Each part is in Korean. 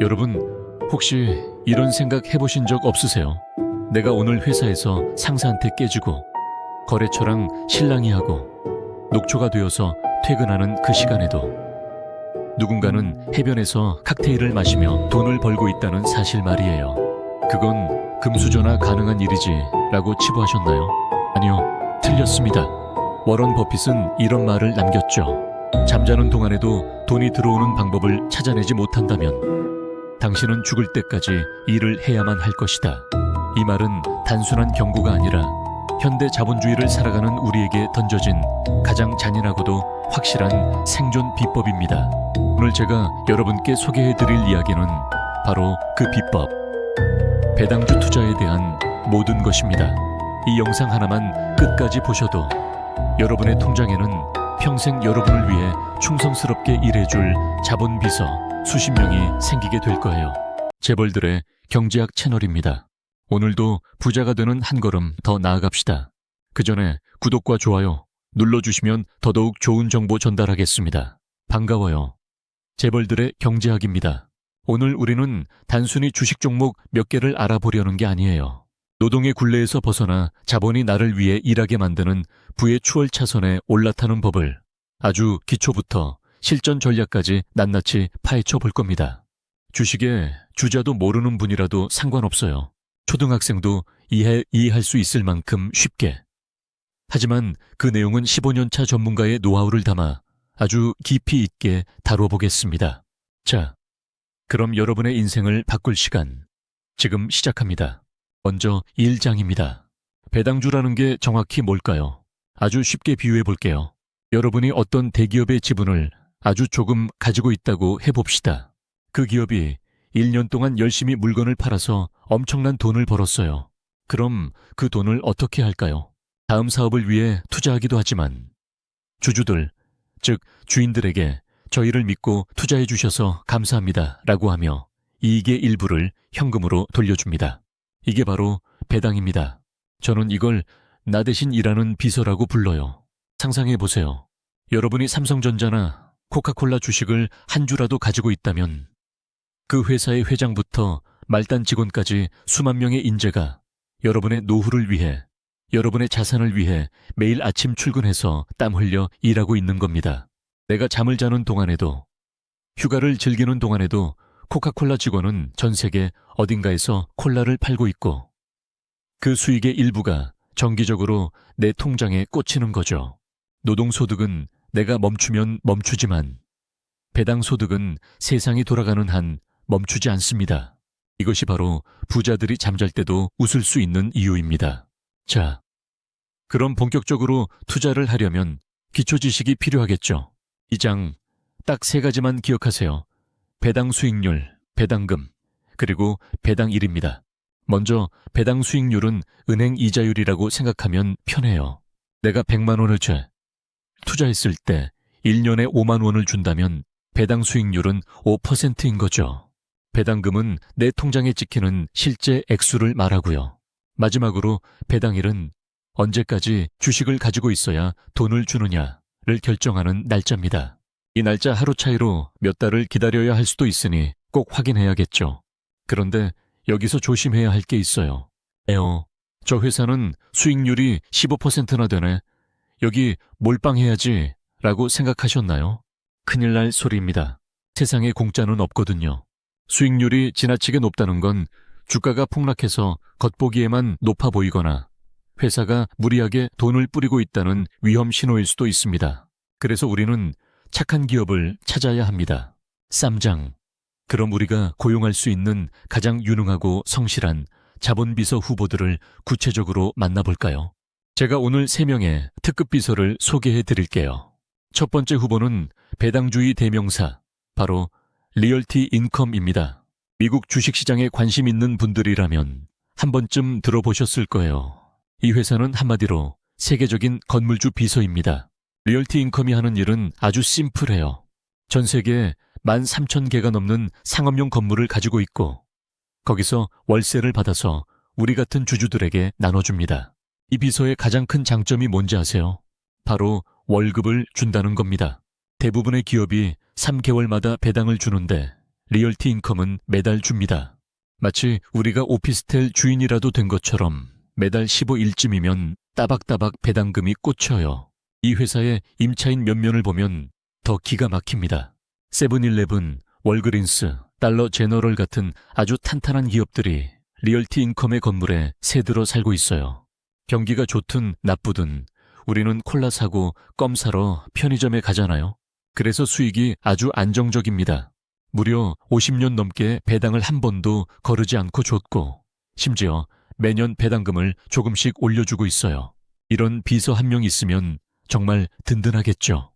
여러분, 혹시 이런 생각 해보신 적 없으세요? 내가 오늘 회사에서 상사한테 깨지고 거래처랑 실랑이 하고 녹초가 되어서 퇴근하는 그 시간에도 누군가는 해변에서 칵테일을 마시며 돈을 벌고 있다는 사실 말이에요. 그건 금수저나 가능한 일이지 라고 치부하셨나요? 아니요, 틀렸습니다. 워런 버핏은 이런 말을 남겼죠. 잠자는 동안에도 돈이 들어오는 방법을 찾아내지 못한다면 당신은 죽을 때까지 일을 해야만 할 것이다. 이 말은 단순한 경고가 아니라 현대 자본주의를 살아가는 우리에게 던져진 가장 잔인하고도 확실한 생존 비법입니다. 오늘 제가 여러분께 소개해드릴 이야기는 바로 그 비법, 배당주 투자에 대한 모든 것입니다. 이 영상 하나만 끝까지 보셔도 여러분의 통장에는 평생 여러분을 위해 충성스럽게 일해줄 자본비서 수십 명이 생기게 될 거예요. 재벌들의 경제학 채널입니다. 오늘도 부자가 되는 한 걸음 더 나아갑시다. 그 전에 구독과 좋아요 눌러주시면 더더욱 좋은 정보 전달하겠습니다. 반가워요. 재벌들의 경제학입니다. 오늘 우리는 단순히 주식 종목 몇 개를 알아보려는 게 아니에요. 노동의 굴레에서 벗어나 자본이 나를 위해 일하게 만드는 부의 추월 차선에 올라타는 법을 아주 기초부터 실전 전략까지 낱낱이 파헤쳐 볼 겁니다. 주식에 주자도 모르는 분이라도 상관없어요. 초등학생도 이해할 수 있을 만큼 쉽게. 하지만 그 내용은 15년차 전문가의 노하우를 담아 아주 깊이 있게 다뤄보겠습니다. 자, 그럼 여러분의 인생을 바꿀 시간 지금 시작합니다. 먼저 1장입니다. 배당주라는 게 정확히 뭘까요? 아주 쉽게 비유해 볼게요. 여러분이 어떤 대기업의 지분을 아주 조금 가지고 있다고 해봅시다. 그 기업이 1년 동안 열심히 물건을 팔아서 엄청난 돈을 벌었어요. 그럼 그 돈을 어떻게 할까요? 다음 사업을 위해 투자하기도 하지만 주주들, 즉 주인들에게 저희를 믿고 투자해 주셔서 감사합니다 라고 하며 이익의 일부를 현금으로 돌려줍니다. 이게 바로 배당입니다. 저는 이걸 나 대신 일하는 비서라고 불러요. 상상해 보세요. 여러분이 삼성전자나 코카콜라 주식을 한 주라도 가지고 있다면 그 회사의 회장부터 말단 직원까지 수만 명의 인재가 여러분의 노후를 위해, 여러분의 자산을 위해 매일 아침 출근해서 땀 흘려 일하고 있는 겁니다. 내가 잠을 자는 동안에도, 휴가를 즐기는 동안에도 코카콜라 직원은 전 세계 어딘가에서 콜라를 팔고 있고 그 수익의 일부가 정기적으로 내 통장에 꽂히는 거죠. 노동소득은 내가 멈추면 멈추지만 배당소득은 세상이 돌아가는 한 멈추지 않습니다. 이것이 바로 부자들이 잠잘 때도 웃을 수 있는 이유입니다. 자, 그럼 본격적으로 투자를 하려면 기초지식이 필요하겠죠. 이 장 딱 3가지만 기억하세요. 배당 수익률, 배당금, 그리고 배당일입니다. 먼저 배당 수익률은 은행 이자율이라고 생각하면 편해요. 내가 100만 원을 투자했을 때 1년에 5만 원을 준다면 배당 수익률은 5%인 거죠. 배당금은 내 통장에 찍히는 실제 액수를 말하고요. 마지막으로 배당일은 언제까지 주식을 가지고 있어야 돈을 주느냐를 결정하는 날짜입니다. 이 날짜 하루 차이로 몇 달을 기다려야 할 수도 있으니 꼭 확인해야겠죠. 그런데 여기서 조심해야 할 게 있어요. 저 회사는 수익률이 15%나 되네. 여기 몰빵해야지 라고 생각하셨나요? 큰일 날 소리입니다. 세상에 공짜는 없거든요. 수익률이 지나치게 높다는 건 주가가 폭락해서 겉보기에만 높아 보이거나 회사가 무리하게 돈을 뿌리고 있다는 위험 신호일 수도 있습니다. 그래서 우리는 착한 기업을 찾아야 합니다. 쌈장. 그럼 우리가 고용할 수 있는 가장 유능하고 성실한 자본비서 후보들을 구체적으로 만나볼까요? 제가 오늘 3명의 특급 비서를 소개해 드릴게요. 첫 번째 후보는 배당주의 대명사, 바로 리얼티 인컴입니다. 미국 주식시장에 관심 있는 분들이라면 한 번쯤 들어보셨을 거예요. 이 회사는 한마디로 세계적인 건물주 비서입니다. 리얼티 인컴이 하는 일은 아주 심플해요. 전 세계에 13,000개가 넘는 상업용 건물을 가지고 있고 거기서 월세를 받아서 우리 같은 주주들에게 나눠줍니다. 이 비서의 가장 큰 장점이 뭔지 아세요? 바로 월급을 준다는 겁니다. 대부분의 기업이 3개월마다 배당을 주는데 리얼티 인컴은 매달 줍니다. 마치 우리가 오피스텔 주인이라도 된 것처럼 매달 15일쯤이면 따박따박 배당금이 꽂혀요. 이 회사의 임차인 면면을 보면 더 기가 막힙니다. 세븐일레븐, 월그린스, 달러 제너럴 같은 아주 탄탄한 기업들이 리얼티 인컴의 건물에 새들어 살고 있어요. 경기가 좋든 나쁘든 우리는 콜라 사고 껌 사러 편의점에 가잖아요. 그래서 수익이 아주 안정적입니다. 무려 50년 넘게 배당을 한 번도 거르지 않고 줬고 심지어 매년 배당금을 조금씩 올려주고 있어요. 이런 비서 한 명 있으면 정말 든든하겠죠.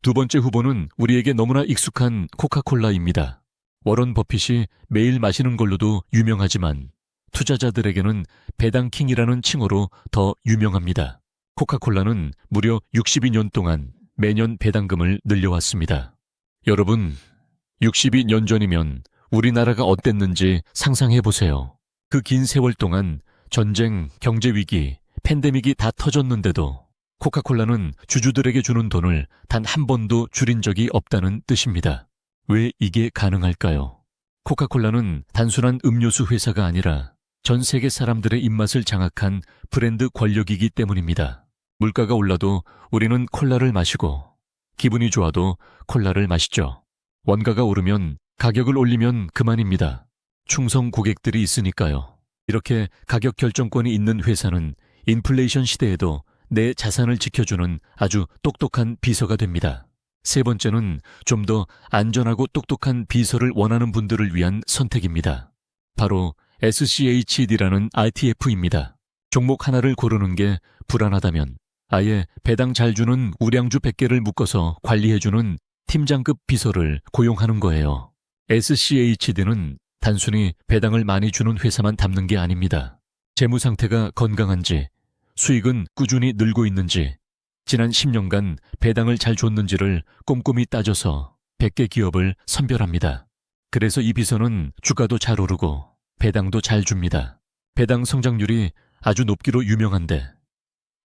두 번째 후보는 우리에게 너무나 익숙한 코카콜라입니다. 워런 버핏이 매일 마시는 걸로도 유명하지만 투자자들에게는 배당킹이라는 칭호로 더 유명합니다. 코카콜라는 무려 62년 동안 매년 배당금을 늘려왔습니다. 여러분, 62년 전이면 우리나라가 어땠는지 상상해보세요. 그 긴 세월 동안 전쟁, 경제위기, 팬데믹이 다 터졌는데도 코카콜라는 주주들에게 주는 돈을 단 한 번도 줄인 적이 없다는 뜻입니다. 왜 이게 가능할까요? 코카콜라는 단순한 음료수 회사가 아니라 전 세계 사람들의 입맛을 장악한 브랜드 권력이기 때문입니다. 물가가 올라도 우리는 콜라를 마시고 기분이 좋아도 콜라를 마시죠. 원가가 오르면 가격을 올리면 그만입니다. 충성 고객들이 있으니까요. 이렇게 가격 결정권이 있는 회사는 인플레이션 시대에도 내 자산을 지켜주는 아주 똑똑한 비서가 됩니다. 세 번째는 좀 더 안전하고 똑똑한 비서를 원하는 분들을 위한 선택입니다. 바로 SCHD라는 ITF입니다. 종목 하나를 고르는 게 불안하다면 아예 배당 잘 주는 우량주 100개를 묶어서 관리해주는 팀장급 비서를 고용하는 거예요. SCHD는 단순히 배당을 많이 주는 회사만 담는 게 아닙니다. 재무 상태가 건강한지, 수익은 꾸준히 늘고 있는지, 지난 10년간 배당을 잘 줬는지를 꼼꼼히 따져서 100개 기업을 선별합니다. 그래서 이 비서는 주가도 잘 오르고 배당도 잘 줍니다. 배당 성장률이 아주 높기로 유명한데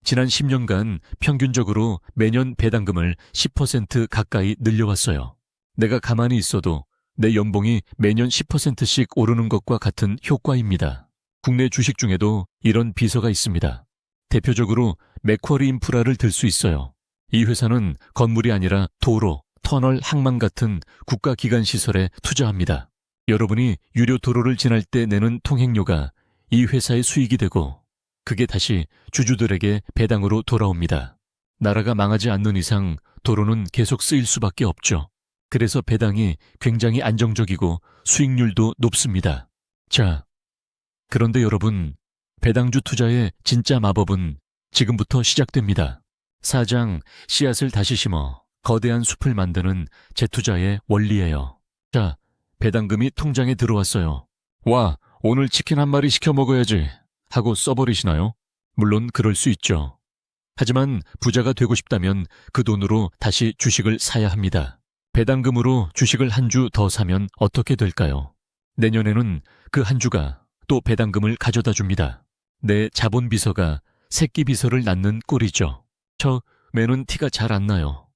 지난 10년간 평균적으로 매년 배당금을 10% 가까이 늘려왔어요. 내가 가만히 있어도 내 연봉이 매년 10%씩 오르는 것과 같은 효과입니다. 국내 주식 중에도 이런 비서가 있습니다. 대표적으로 맥쿼리 인프라를 들 수 있어요. 이 회사는 건물이 아니라 도로, 터널, 항만 같은 국가기관 시설에 투자합니다. 여러분이 유료 도로를 지날 때 내는 통행료가 이 회사의 수익이 되고 그게 다시 주주들에게 배당으로 돌아옵니다. 나라가 망하지 않는 이상 도로는 계속 쓰일 수밖에 없죠. 그래서 배당이 굉장히 안정적이고 수익률도 높습니다. 자, 그런데 여러분, 배당주 투자의 진짜 마법은 지금부터 시작됩니다. 사장, 씨앗을 다시 심어 거대한 숲을 만드는 재투자의 원리예요. 자, 배당금이 통장에 들어왔어요. 와, 오늘 치킨 한 마리 시켜 먹어야지 하고 써버리시나요? 물론 그럴 수 있죠. 하지만 부자가 되고 싶다면 그 돈으로 다시 주식을 사야 합니다. 배당금으로 주식을 한 주 더 사면 어떻게 될까요? 내년에는 그 한 주가 또 배당금을 가져다 줍니다. 내 자본 비서가 새끼 비서를 낳는 꼴이죠. 처음에는 티가 잘 안 나요.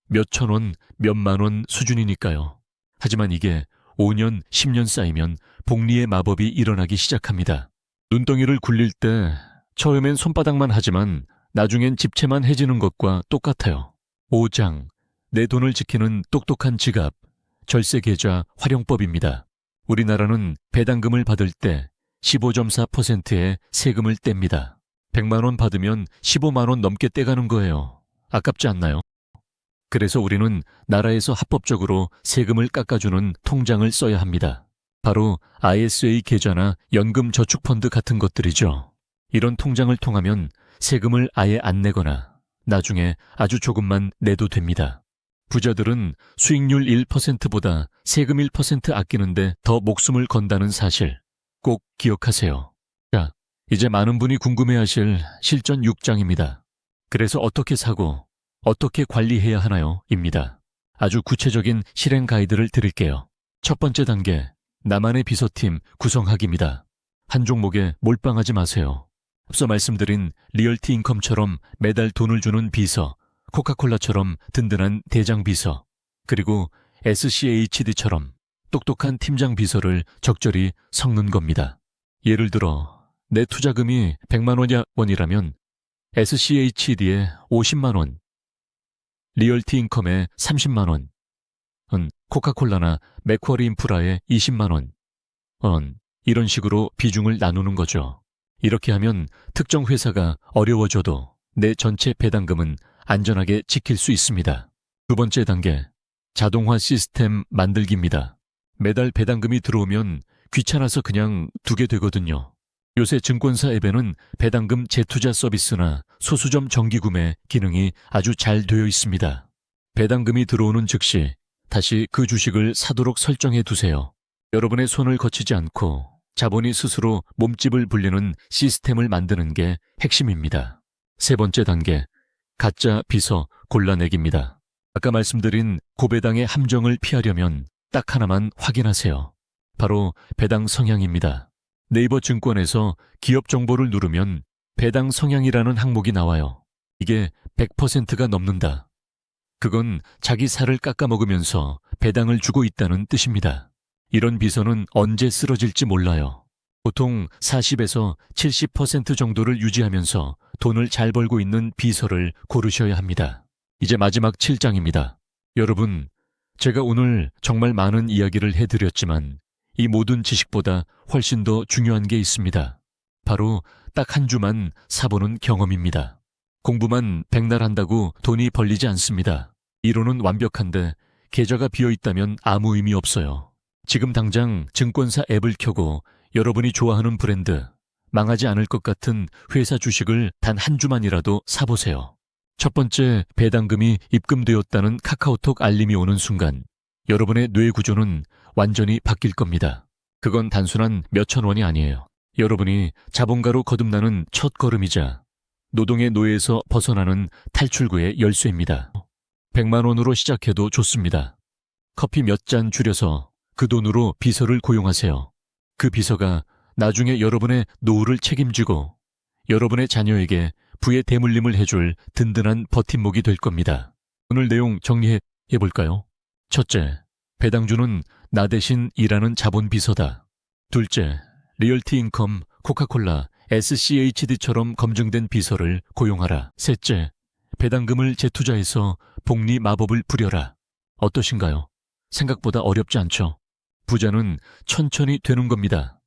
몇천 원, 몇만 원 수준이니까요. 하지만 이게 5년, 10년 쌓이면 복리의 마법이 일어나기 시작합니다. 눈덩이를 굴릴 때 처음엔 손바닥만 하지만 나중엔 집채만 해지는 것과 똑같아요. 5장, 내 돈을 지키는 똑똑한 지갑, 절세계좌 활용법입니다. 우리나라는 배당금을 받을 때 15.4%의 세금을 뗍니다. 100만 원 받으면 15만 원 넘게 떼가는 거예요. 아깝지 않나요? 그래서 우리는 나라에서 합법적으로 세금을 깎아주는 통장을 써야 합니다. 바로 ISA 계좌나 연금저축펀드 같은 것들이죠. 이런 통장을 통하면 세금을 아예 안 내거나 나중에 아주 조금만 내도 됩니다. 부자들은 수익률 1%보다 세금 1% 아끼는데 더 목숨을 건다는 사실 꼭 기억하세요. 자, 이제 많은 분이 궁금해하실 실전 6장입니다. 그래서 어떻게 사고 어떻게 관리해야 하나요? 입니다. 아주 구체적인 실행 가이드를 드릴게요. 첫 번째 단계, 나만의 비서팀 구성하기입니다. 한 종목에 몰빵하지 마세요. 앞서 말씀드린 리얼티 인컴처럼 매달 돈을 주는 비서, 코카콜라처럼 든든한 대장 비서, 그리고 SCHD처럼 똑똑한 팀장 비서를 적절히 섞는 겁니다. 예를 들어 내 투자금이 100만 원이라면 SCHD에 50만 원, 리얼티 인컴에 30만 원, 코카콜라나 맥쿼리 인프라에 20만 원, 이런 식으로 비중을 나누는 거죠. 이렇게 하면 특정 회사가 어려워져도 내 전체 배당금은 안전하게 지킬 수 있습니다. 두 번째 단계, 자동화 시스템 만들기입니다. 매달 배당금이 들어오면 귀찮아서 그냥 두게 되거든요. 요새 증권사 앱에는 배당금 재투자 서비스나 소수점 정기구매 기능이 아주 잘 되어 있습니다. 배당금이 들어오는 즉시 다시 그 주식을 사도록 설정해 두세요. 여러분의 손을 거치지 않고 자본이 스스로 몸집을 불리는 시스템을 만드는 게 핵심입니다. 세 번째 단계, 가짜 비서 골라내기입니다. 아까 말씀드린 고배당의 함정을 피하려면 딱 하나만 확인하세요. 바로 배당 성향입니다. 네이버 증권에서 기업 정보를 누르면 배당 성향이라는 항목이 나와요. 이게 100%가 넘는다. 그건 자기 살을 깎아먹으면서 배당을 주고 있다는 뜻입니다. 이런 비서는 언제 쓰러질지 몰라요. 보통 40에서 70% 정도를 유지하면서 돈을 잘 벌고 있는 비서를 고르셔야 합니다. 이제 마지막 7장입니다. 여러분, 제가 오늘 정말 많은 이야기를 해드렸지만 이 모든 지식보다 훨씬 더 중요한 게 있습니다. 바로 딱 한 주만 사보는 경험입니다. 공부만 백날 한다고 돈이 벌리지 않습니다. 이론은 완벽한데 계좌가 비어있다면 아무 의미 없어요. 지금 당장 증권사 앱을 켜고 여러분이 좋아하는 브랜드, 망하지 않을 것 같은 회사 주식을 단 한 주만이라도 사보세요. 첫 번째 배당금이 입금되었다는 카카오톡 알림이 오는 순간 여러분의 뇌 구조는 완전히 바뀔 겁니다. 그건 단순한 몇천 원이 아니에요. 여러분이 자본가로 거듭나는 첫 걸음이자 노동의 노예에서 벗어나는 탈출구의 열쇠입니다. 100만 원으로 시작해도 좋습니다. 커피 몇 잔 줄여서 그 돈으로 비서를 고용하세요. 그 비서가 나중에 여러분의 노후를 책임지고 여러분의 자녀에게 부의 대물림을 해줄 든든한 버팀목이 될 겁니다. 오늘 내용 정리해 볼까요? 첫째, 배당주는 나 대신 일하는 자본 비서다. 둘째, 리얼티 인컴, 코카콜라, SCHD처럼 검증된 비서를 고용하라. 셋째, 배당금을 재투자해서 복리 마법을 부려라. 어떠신가요? 생각보다 어렵지 않죠? 부자는 천천히 되는 겁니다.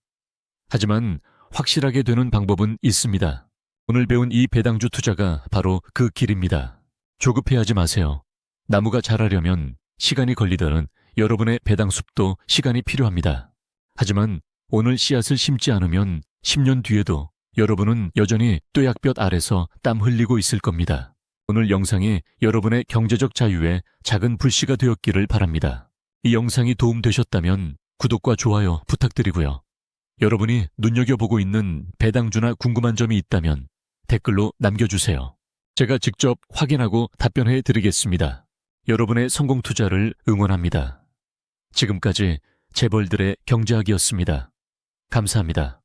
하지만 확실하게 되는 방법은 있습니다. 오늘 배운 이 배당주 투자가 바로 그 길입니다. 조급해하지 마세요. 나무가 자라려면 시간이 걸리다는 여러분의 배당숲도 시간이 필요합니다. 하지만 오늘 씨앗을 심지 않으면 10년 뒤에도 여러분은 여전히 뙤약볕 아래서 땀 흘리고 있을 겁니다. 오늘 영상이 여러분의 경제적 자유에 작은 불씨가 되었기를 바랍니다. 이 영상이 도움되셨다면 구독과 좋아요 부탁드리고요. 여러분이 눈여겨보고 있는 배당주나 궁금한 점이 있다면 댓글로 남겨주세요. 제가 직접 확인하고 답변해 드리겠습니다. 여러분의 성공 투자를 응원합니다. 지금까지 재벌들의 경제학이었습니다. 감사합니다.